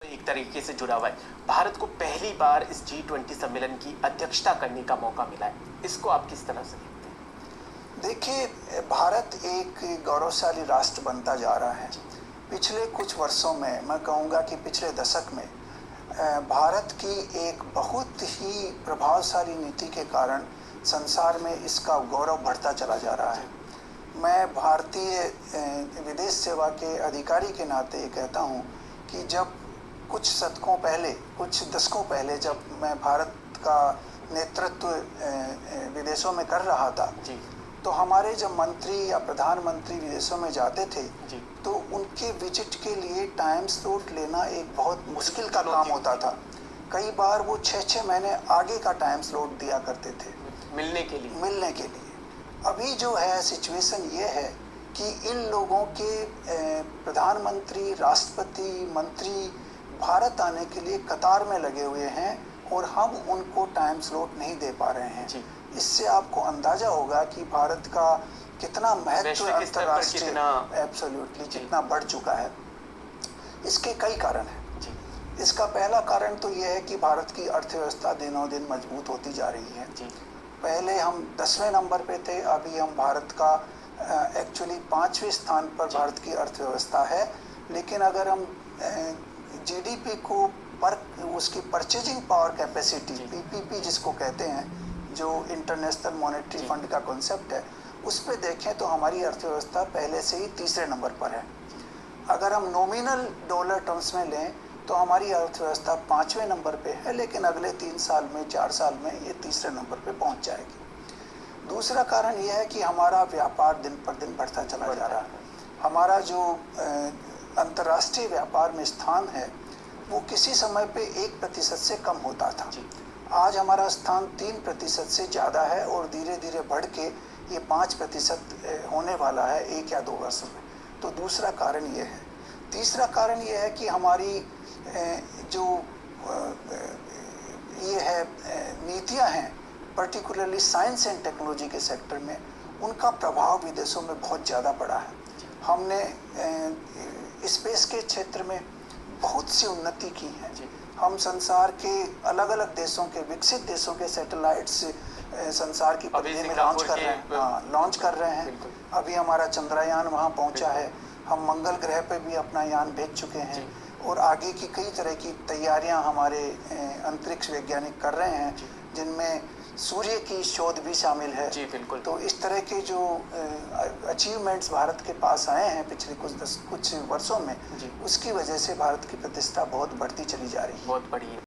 एक तरीके से जुड़ा हुआ है। भारत को पहली बार इस G20 सम्मेलन की अध्यक्षता करने का मौका मिला है, इसको आप किस तरह से देखते हैं? देखिए, भारत एक गौरवशाली राष्ट्र बनता जा रहा है। पिछले कुछ वर्षों में, मैं कहूँगा कि पिछले दशक में भारत की एक बहुत ही प्रभावशाली नीति के कारण संसार में इसका गौरव बढ़ता चला जा रहा है। मैं भारतीय विदेश सेवा के अधिकारी के नाते ये कहता हूँ कि जब कुछ दशकों पहले जब मैं भारत का नेतृत्व विदेशों में कर रहा था, तो हमारे जब मंत्री या प्रधानमंत्री विदेशों में जाते थे तो उनके विजिट के लिए टाइम स्लॉट लेना एक बहुत मुश्किल का काम होता था। कई बार वो 6-6 महीने आगे का टाइम स्लॉट दिया करते थे मिलने के लिए। अभी जो है सिचुएशन ये है कि इन लोगों के प्रधानमंत्री, राष्ट्रपति, मंत्री भारत आने के लिए कतार में लगे हुए हैं और हम उनको टाइम स्लॉट नहीं दे पा रहे हैं। इससे आपको अंदाजा होगा कि भारत का कितना महत्व अंतर्राष्ट्रीय एब्सोल्युटली कितना बढ़ चुका है। इसके कई कारण हैं। इसका पहला कारण तो यह है कि भारत की अर्थव्यवस्था दिनों दिन मजबूत होती जा रही है। पहले हम 10वें नंबर पे थे, अभी हम भारत का एक्चुअली 5वें स्थान पर भारत की अर्थव्यवस्था है। लेकिन अगर हम जीडीपी को उसकी परचेजिंग पावर कैपेसिटी पीपीपी जिसको कहते हैं, जो इंटरनेशनल मॉनेटरी फंड का कॉन्सेप्ट है, उस पे देखें तो हमारी अर्थव्यवस्था पहले से ही तीसरे नंबर पर है। अगर हम नॉमिनल डॉलर टर्म्स में लें तो हमारी अर्थव्यवस्था 5वें नंबर पे है, लेकिन अगले 3 साल में 4 साल में ये तीसरे नंबर पे पहुंच जाएगी। दूसरा कारण यह है कि हमारा व्यापार दिन पर दिन बढ़ता चला जा रहा है। हमारा जो अंतर्राष्ट्रीय व्यापार में स्थान है वो किसी समय पे 1% से कम होता था। आज हमारा स्थान 3% से ज़्यादा है और धीरे धीरे बढ़ के ये 5% होने वाला है 1 या 2 वर्षों में। तो दूसरा कारण ये है। तीसरा कारण ये है कि हमारी जो ये है नीतियाँ हैं, पर्टिकुलरली साइंस एंड टेक्नोलॉजी के सेक्टर में, उनका प्रभाव विदेशों में बहुत ज़्यादा पड़ा है। हमने स्पेस के क्षेत्र में बहुत सी उन्नति की है। हम संसार के अलग अलग देशों के, विकसित देशों के सैटेलाइट्स संसार की परिधि में लॉन्च कर रहे हैं। अभी हमारा चंद्रयान वहाँ पहुँचा है। हम मंगल ग्रह पे भी अपना यान भेज चुके हैं और आगे की कई तरह की तैयारियां हमारे अंतरिक्ष वैज्ञानिक कर रहे हैं, जिनमें सूर्य की शोध भी शामिल है। तो इस तरह के जो अचीवमेंट्स भारत के पास आए हैं पिछले कुछ वर्षों में, उसकी वजह से भारत की प्रतिष्ठा बहुत बढ़ती चली जा रही है। बहुत बढ़िया।